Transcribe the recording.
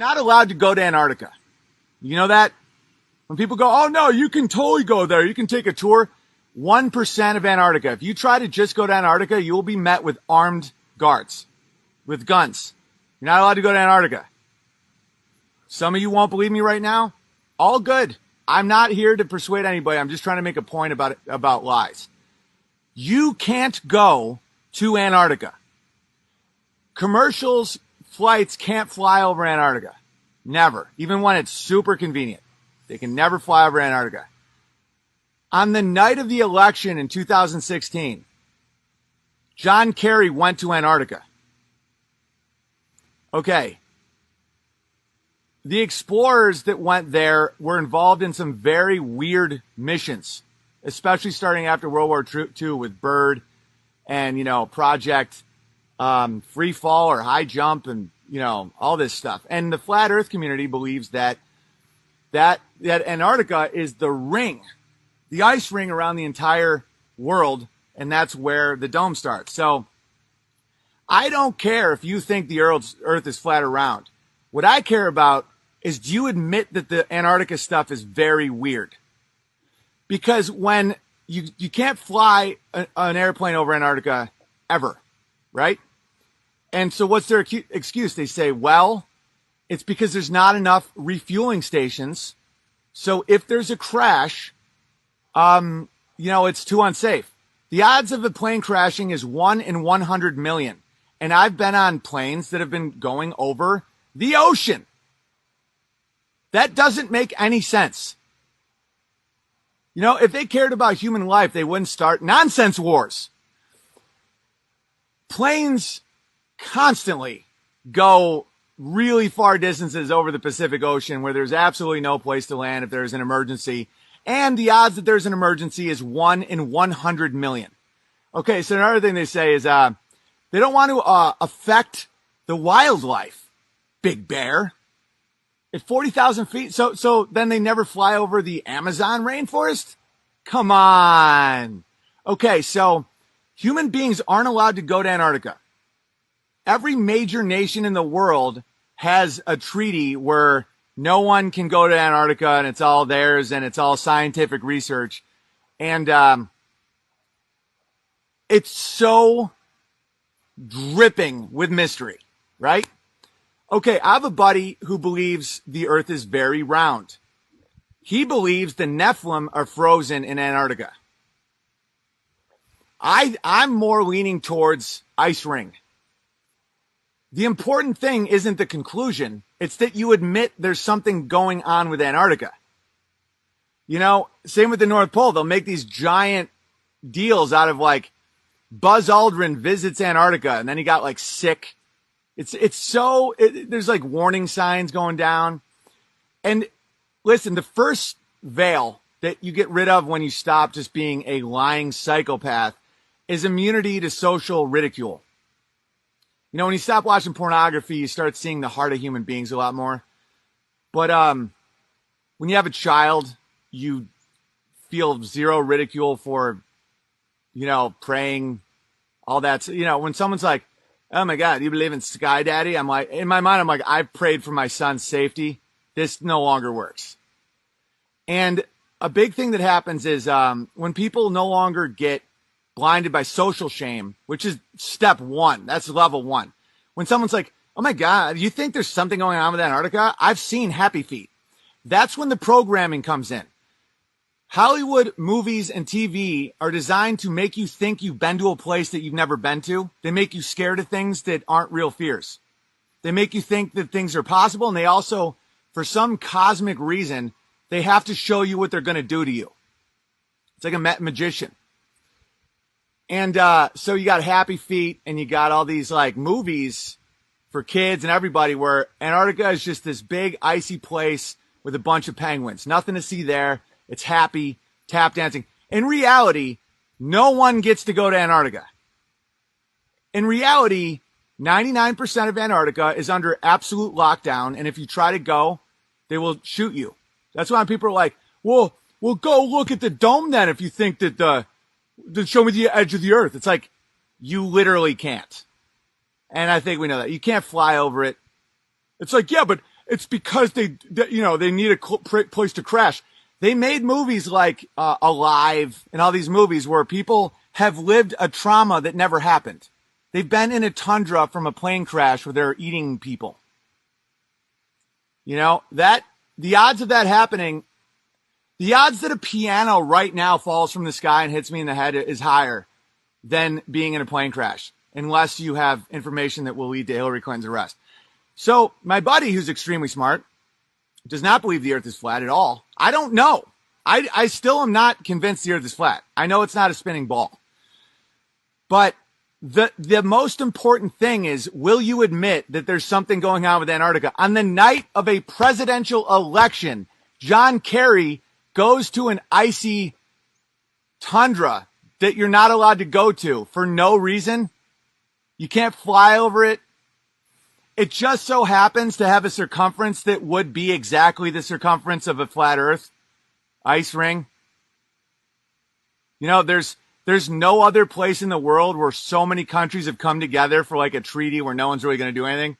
Not allowed to go to Antarctica. You know that? When people go, oh no, you can totally go there. You can take a tour. 1% of Antarctica. If you try to just go to Antarctica, you will be met with armed guards with guns. You're not allowed to go to Antarctica. Some of you won't believe me right now. All good. I'm not here to persuade anybody. I'm just trying to make a point about lies. You can't go to Antarctica. Commercials, flights can't fly over Antarctica. Never. Even when it's super convenient. They can never fly over Antarctica. On the night of the election in 2016, John Kerry went to Antarctica. Okay. The explorers that went there were involved in some very weird missions, especially starting after World War II with Bird and, Project Free Fall or High Jump and, all this stuff. And the flat earth community believes that Antarctica is the ring, the ice ring around the entire world, and that's where the dome starts. So I don't care if you think the earth is flat or round. What I care about is, do you admit that the Antarctica stuff is very weird? Because when you can't fly an airplane over Antarctica ever, right? And so what's their excuse? They say, well, it's because there's not enough refueling stations. So if there's a crash, it's too unsafe. The odds of a plane crashing is 1 in 100 million. And I've been on planes that have been going over the ocean. That doesn't make any sense. If they cared about human life, they wouldn't start nonsense wars. Planes constantly go really far distances over the Pacific Ocean where there's absolutely no place to land if there's an emergency. And the odds that there's an emergency is 1 in 100 million. Okay, so another thing they say is they don't want to affect the wildlife. Big Bear. At 40,000 feet, so then they never fly over the Amazon rainforest? Come on. Okay, so human beings aren't allowed to go to Antarctica. Every major nation in the world has a treaty where no one can go to Antarctica and it's all theirs and it's all scientific research. And it's so dripping with mystery, right? Okay, I have a buddy who believes the earth is very round. He believes the Nephilim are frozen in Antarctica. I'm more leaning towards ice ring. The important thing isn't the conclusion. It's that you admit there's something going on with Antarctica. Same with the North Pole. They'll make these giant deals out of like Buzz Aldrin visits Antarctica and then he got sick. There's warning signs going down. And listen, the first veil that you get rid of when you stop just being a lying psychopath is immunity to social ridicule. When you stop watching pornography, you start seeing the heart of human beings a lot more. But when you have a child, you feel zero ridicule for, praying, all that. When someone's like, oh my God, you believe in Sky Daddy? I'm like, in my mind, I'm like, I've prayed for my son's safety. This no longer works. And a big thing that happens is when people no longer get blinded by social shame, which is step one. That's level one. When someone's like, oh my God, you think there's something going on with Antarctica? I've seen Happy Feet. That's when the programming comes in. Hollywood movies and TV are designed to make you think you've been to a place that you've never been to. They make you scared of things that aren't real fears. They make you think that things are possible. And they also, for some cosmic reason, they have to show you what they're going to do to you. It's like a magician. And so you got Happy Feet and you got all these movies for kids and everybody where Antarctica is just this big icy place with a bunch of penguins. Nothing to see there. It's happy, tap dancing. In reality, no one gets to go to Antarctica. In reality, 99% of Antarctica is under absolute lockdown. And if you try to go, they will shoot you. That's why people are like, well, go look at the dome then if you think that show me the edge of the earth. It's like, you literally can't. And I think we know that. You can't fly over it. It's like, yeah, but it's because they need a place to crash. They made movies like Alive and all these movies where people have lived a trauma that never happened. They've been in a tundra from a plane crash where they're eating people. You know, that the odds of that happening, the odds that a piano right now falls from the sky and hits me in the head is higher than being in a plane crash, unless you have information that will lead to Hillary Clinton's arrest. So my buddy, who's extremely smart, does not believe the earth is flat at all. I don't know. I still am not convinced the earth is flat. I know it's not a spinning ball. But the most important thing is, will you admit that there's something going on with Antarctica? On the night of a presidential election, John Kerry goes to an icy tundra that you're not allowed to go to for no reason. You can't fly over it. It just so happens to have a circumference that would be exactly the circumference of a flat earth ice ring. You know, there's no other place in the world where so many countries have come together for like a treaty where no one's really going to do anything.